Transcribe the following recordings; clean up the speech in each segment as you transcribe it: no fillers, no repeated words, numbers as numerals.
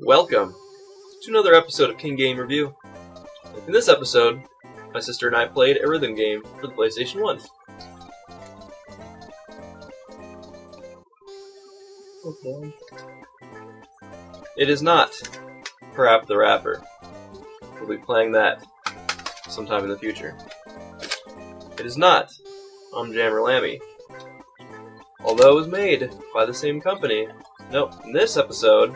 Welcome to another episode of King Game Review. In this episode, my sister and I played a rhythm game for the PlayStation 1. Okay. It is not Parappa the Rapper. We'll be playing that sometime in the future. It is not UmJammer Lammy, although it was made by the same company. Nope, in this episode,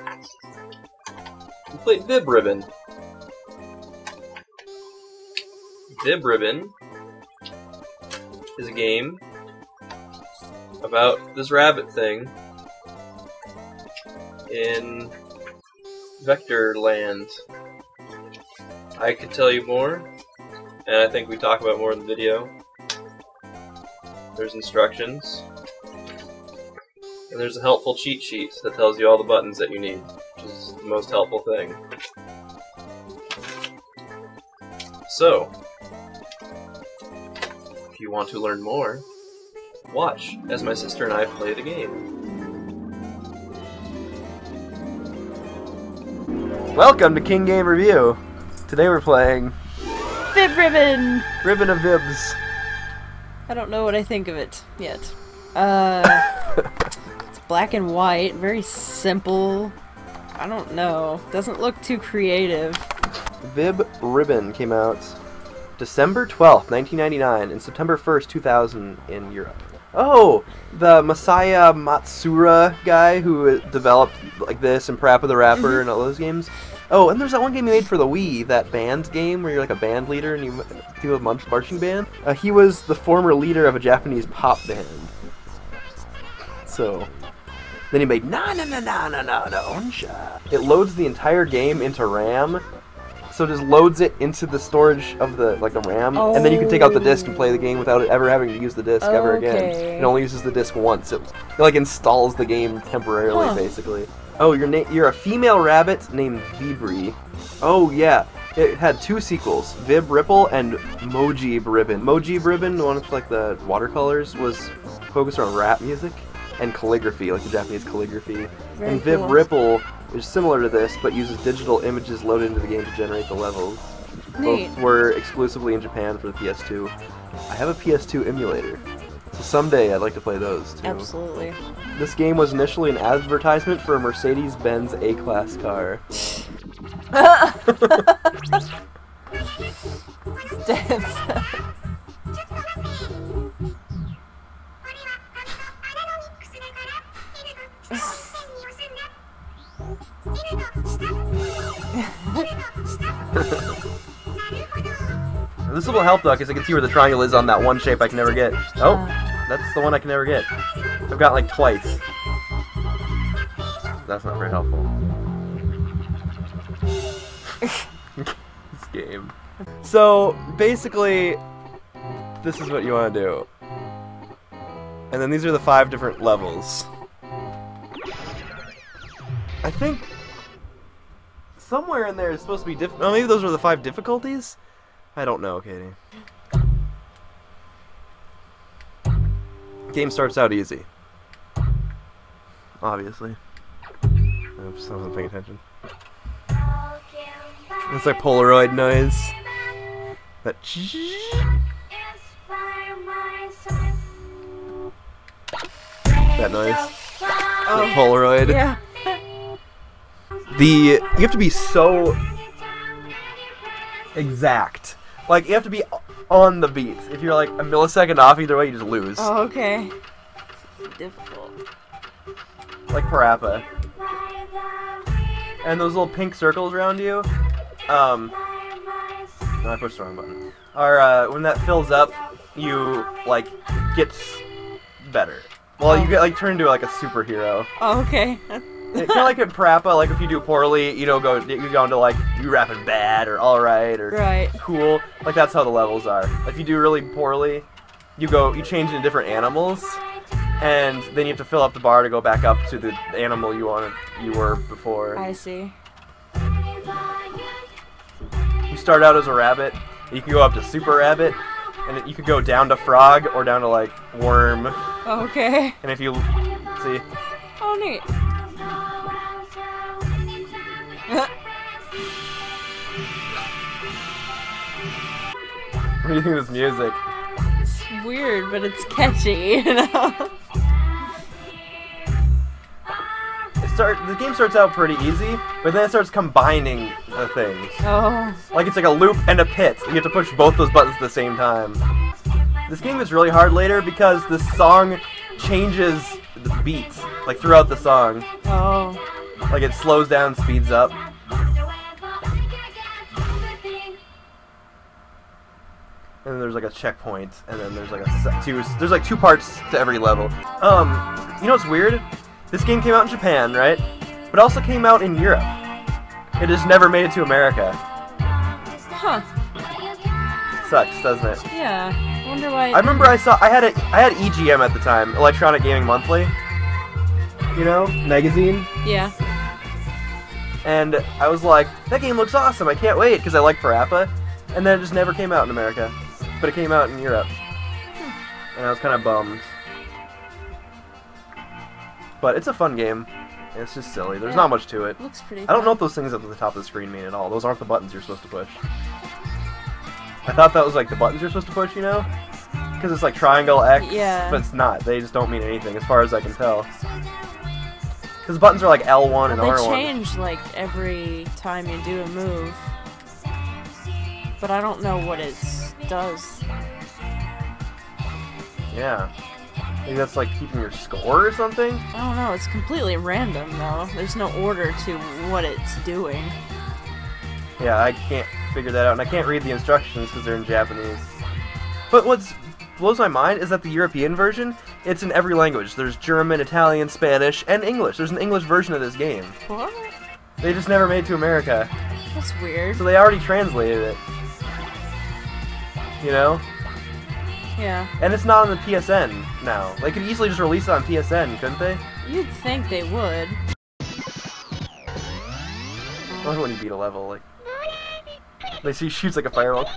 we played Vib-Ribbon. Vib-Ribbon is a game about this rabbit thing in Vector Land. I could tell you more, and I think we talk about more in the video. There's instructions, and there's a helpful cheat sheet that tells you all the buttons that you need, which is the most helpful thing. So, if you want to learn more, watch as my sister and I play the game. Welcome to King Game Review. Today we're playing Vib-Ribbon! Ribbon of Vibs. I don't know what I think of it yet. It's black and white, very simple. I don't know. Doesn't look too creative. Vib-Ribbon came out December 12th, 1999, and September 1st, 2000 in Europe. Oh, the Masaya Matsuura guy who developed like this and Parappa the Rapper and all those games. Oh, and there's that one game he made for the Wii, that band game where you're like a band leader and you do a marching band. He was the former leader of a Japanese pop band. So, then he made NanaOn-Sha. It loads the entire game into RAM. So it just loads it into the storage of the RAM, and then you can take out the disc and play the game without it ever having to use the disc ever again. It only uses the disc once. It like installs the game temporarily, basically. Oh, you're a female rabbit named Vib-Ribbon. Oh yeah, it had two sequels, Vib-Ribbon and Vib-Ribbon. Vib-Ribbon, the one with like the watercolors, was focused on rap music and calligraphy, like the Japanese calligraphy. Very and cool. Vib-Ribbon is similar to this, but uses digital images loaded into the game to generate the levels. Neat. Both were exclusively in Japan for the PS2. I have a PS2 emulator, so someday I'd like to play those too. Absolutely. This game was initially an advertisement for a Mercedes-Benz A-Class car. This will help though, because I can see where the triangle is on that one shape I can never get. Oh, that's the one I can never get. I've got like twice. That's not very helpful. This game. So basically, this is what you want to do. And then these are the 5 different levels. I think somewhere in there is supposed to be oh, maybe those are the 5 difficulties? I don't know, Katie. Game starts out easy. Obviously. Oops, I wasn't paying attention. It's like Polaroid noise. That that noise. That Polaroid. Yeah. You have to be so exact. Like, you have to be on the beat. If you're like a millisecond off either way, you just lose. Oh, okay. Difficult. Like Parappa. And those little pink circles around you, no, I pushed the wrong button. Are, when that fills up, you, like, get better. Well, you get, like, turned into, like, a superhero. Oh, okay. Kind of like in Parappa, like, if you do poorly, you go into, like, you rapping bad, or alright, or cool. Like, that's how the levels are. Like, if you do really poorly, you change into different animals, and then you have to fill up the bar to go back up to the animal you were before. I see. You start out as a rabbit, you can go up to super rabbit, and you could go down to frog, or down to, like, worm. Okay. And if you, see? Oh, neat. do you think of this music? It's weird, but it's catchy, you know? The game starts out pretty easy, but then it starts combining the things. Oh. Like it's like a loop and a pit. You have to push both those buttons at the same time. This game is really hard later because the song changes the beats, like throughout the song. Oh. Like it slows down, speeds up. And then there's like a checkpoint, and then there's like there's like 2 parts to every level. You know what's weird? This game came out in Japan, right? But it also came out in Europe. It just never made it to America. Huh. Sucks, doesn't it? Yeah. I wonder why. I remember I had EGM at the time, Electronic Gaming Monthly. You know, magazine. Yeah. And I was like, that game looks awesome. I can't wait because I like Parappa. And then it just never came out in America, but it came out in Europe. And I was kind of bummed. But it's a fun game. It's just silly. There's not much to it. Looks pretty I don't fun. know what those things up at the top of the screen mean at all. Those aren't the buttons you're supposed to push. I thought that was like the buttons you're supposed to push, you know? Because it's like triangle, X, Yeah. but it's not. They just don't mean anything as far as I can tell. Because the buttons are like L1 and They R1. change like every time you do a move. But I don't know what it does. Yeah. Maybe that's like keeping your score or something? I don't know, it's completely random though. There's no order to what it's doing. Yeah, I can't figure that out, and I can't read the instructions because they're in Japanese. But what blows my mind is that the European version, it's in every language. There's German, Italian, Spanish, and English. There's an English version of this game. What? They just never made it to America. That's weird. So they already translated it. You know? Yeah. And it's not on the PSN now. They could easily just release it on PSN, couldn't they? You'd think they would. I love when you beat a level, like... They see shoots like a fireball.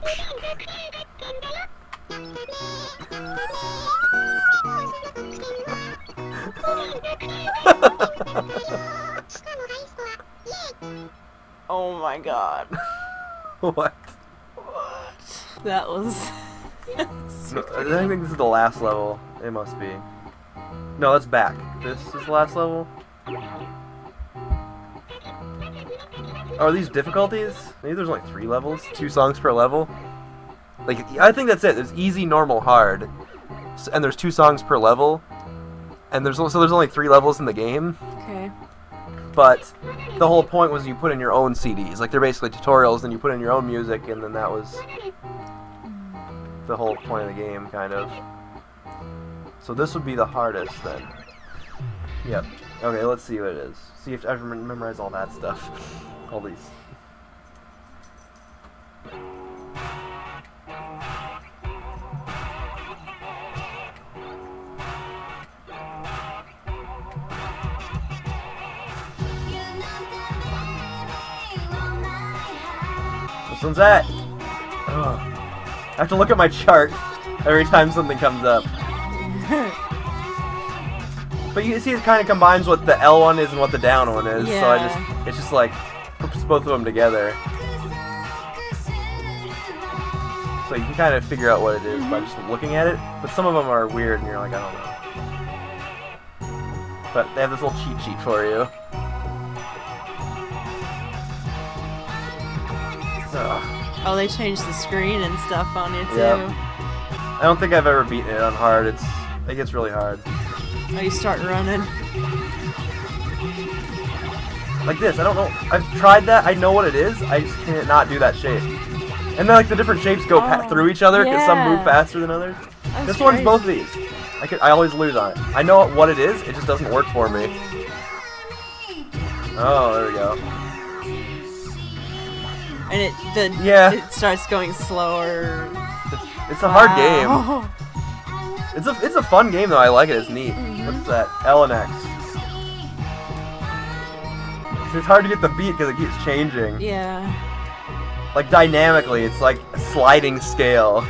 Oh my god. What? That was... No, I think this is the last level. It must be. No, that's back. This is the last level? Are these difficulties? Maybe there's only 3 levels? 2 songs per level? Like, I think that's it. There's easy, normal, hard. And there's 2 songs per level. And there's only 3 levels in the game. Okay. But the whole point was you put in your own CDs. Like, they're basically tutorials, and you put in your own music, and then that was the whole point of the game, kind of. So this would be the hardest, then. Yep. Okay, let's see what it is. See if I can memorize all that stuff. All these. This one's at. Ugh. I have to look at my chart every time something comes up. But you see, it kind of combines what the L one is and what the down one is. Yeah. So it's just like puts both of them together. So you can kind of figure out what it is by just looking at it. But some of them are weird, and you're like, I don't know. But they have this little cheat sheet for you. Ugh. Oh, they changed the screen and stuff on it too. Yep. I don't think I've ever beaten it on hard. It gets really hard. Oh, you start running. Like this, I don't know. I've tried that. I know what it is. I just can't not do that shape. And then like the different shapes go through each other because some move faster than others. This one's both of these. I always lose on it. I know what it is. It just doesn't work for me. Oh, there we go. And it starts going slower. It's a hard game. It's a fun game though. I like it. It's neat. What's that? L and X. It's hard to get the beat because it keeps changing. Yeah. Like dynamically, it's like a sliding scale.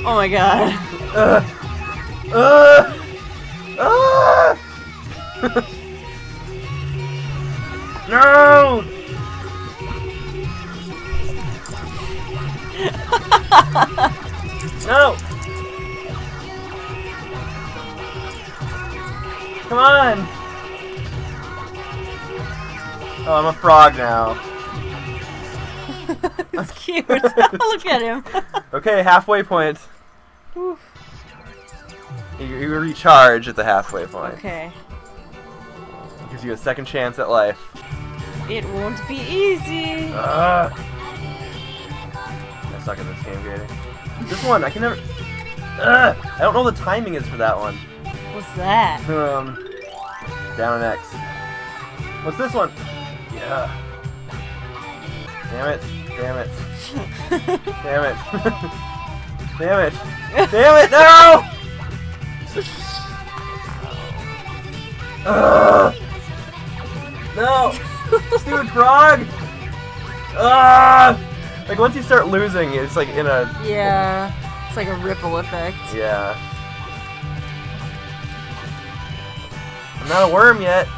Oh my god. No! No! Come on! Oh, I'm a frog now. It's cute. Look at him. Okay, halfway point. Oof. You recharge at the halfway point. Okay. It gives you a second chance at life. It won't be easy. I suck at this game, Grady. This one, I can never... I don't know the timing is for that one. What's that? Down an X. What's this one? Yeah. Damn it. Damn it. Damn it. Damn it. Damn it, no! No! Stupid frog! Like, once you start losing, it's like in a... Yeah. It's like a ripple effect. Yeah. I'm not a worm yet.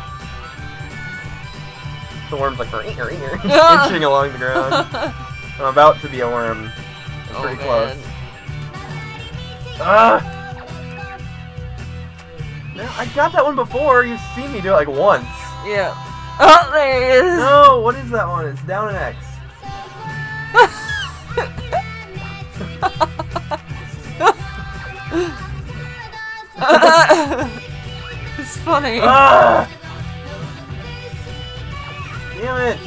The worm's like inching along the ground. I'm about to be a worm. I'm pretty close. No, I got that one before. You've seen me do it like once. Yeah. Oh, there it is. No, what is that one? It's down an X. It's funny. Damn it!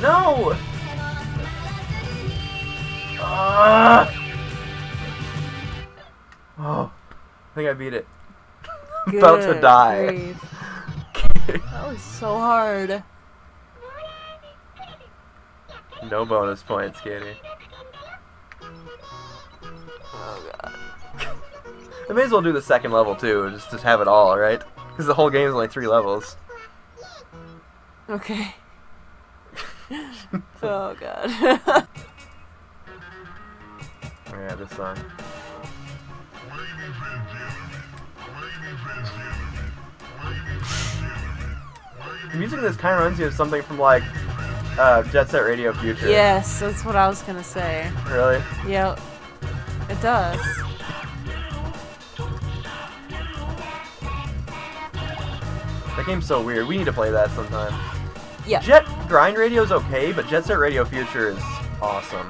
No! Oh, I think I beat it. I'm about to die. That was so hard. No bonus points, Katie. Oh god. I may as well do the second level too, just to have it all, right? Because the whole game is only 3 levels. Okay. Oh god. Yeah, this song. The music in this kind of reminds you of something from like Jet Set Radio Future. Yes, that's what I was gonna say. Really? Yep. It does. That game's so weird. We need to play that sometime. Yeah. Jet Grind Radio is okay, but Jet Set Radio Future is awesome.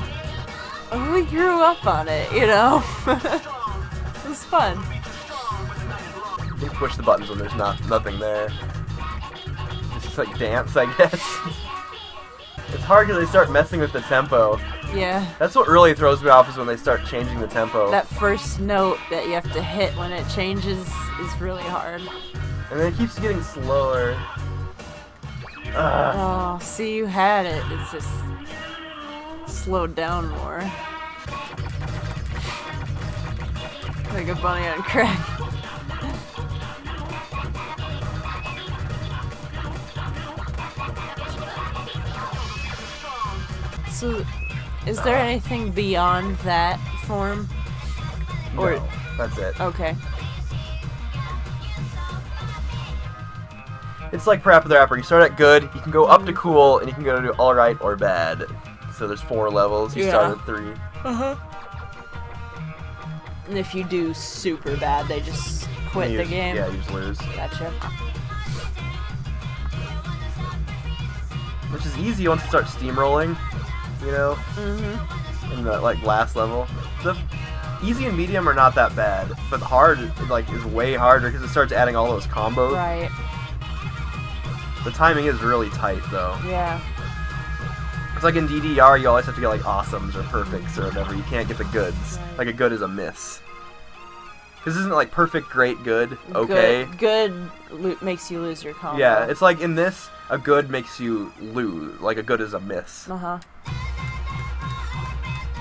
We grew up on it, you know? It was fun. You push the buttons when there's nothing there. It's just like dance, I guess. It's hard because they start messing with the tempo. Yeah. That's what really throws me off is when they start changing the tempo. That first note that you have to hit when it changes is really hard. And then it keeps getting slower. Oh, see, you had it. It's just slowed down more. Like a bunny on crack. So, is there anything beyond that form? Or No, that's it. okay. It's like Parappa the Rapper. You start at good, you can go up to cool, and you can go to alright or bad. So there's 4 levels. You start at 3. Uh-huh. And if you do super bad, they just quit the game? Yeah, you just lose. Gotcha. Which is easy once you start steamrolling, you know? Mm-hmm. In the, like, last level. The easy and medium are not that bad, but hard, like, is way harder because it starts adding all those combos. Right. The timing is really tight, though. Yeah. It's like in DDR, you always have to get, like, awesomes or perfects or whatever. You can't get the goods. Right. Like, a good is a miss. Because isn't it, like, perfect, great, good, okay? Good makes you lose your combo. Yeah, it's like in this, a good makes you lose. Like, a good is a miss. Uh-huh.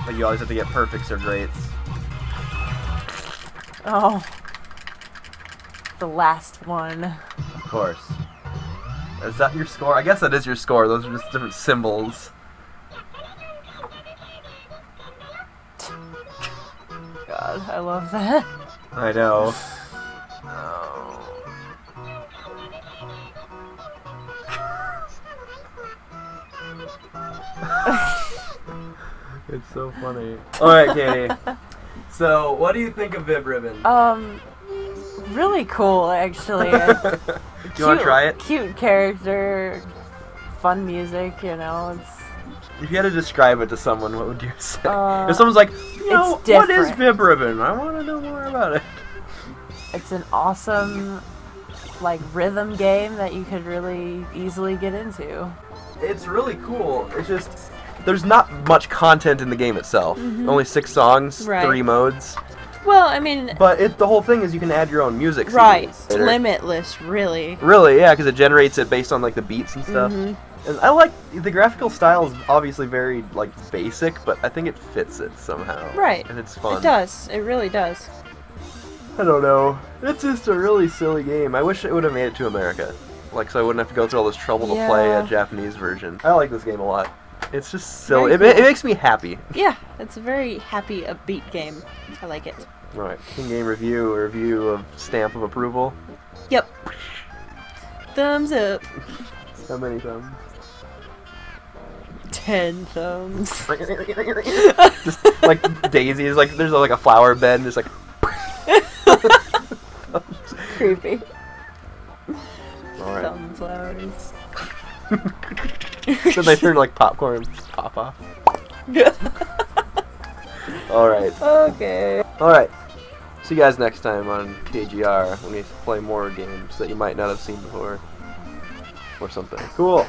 Like, you always have to get perfects or greats. Oh. The last one. Of course. Is that your score? I guess that is your score. Those are just different symbols. God, I love that. I know. It's so funny. Alright, Katie. So, what do you think of Vib-Ribbon? Really cool, actually. Do you want to try it? Cute character, fun music, you know. If you had to describe it to someone, what would you say? If someone's like, what is Vib-Ribbon? I want to know more about it. It's an awesome, like, rhythm game that you could really easily get into. It's really cool. It's just, there's not much content in the game itself. Only 6 songs, 3 modes. Well, I mean... But the whole thing is you can add your own music. Right. It's limitless, really. Really, yeah, because it generates it based on, like, the beats and stuff. And I like, the graphical style is obviously very, like, basic, but I think it fits it somehow. Right. And it's fun. It does. It really does. I don't know. It's just a really silly game. I wish it would have made it to America. Like, so I wouldn't have to go through all this trouble to play a Japanese version. I like this game a lot. It's just silly. It makes me happy. Yeah, it's a very happy, upbeat game. I like it. Alright, in-game review, a review of stamp of approval. Yep. Thumbs up. How many thumbs? 10 thumbs. Just like daisies, like there's like a flower bed and just like creepy. Alright. Sunflowers. Then they turn like popcorn pop off. Alright. Okay. Alright. See you guys next time on KGR when we play more games that you might not have seen before. Or something. Cool.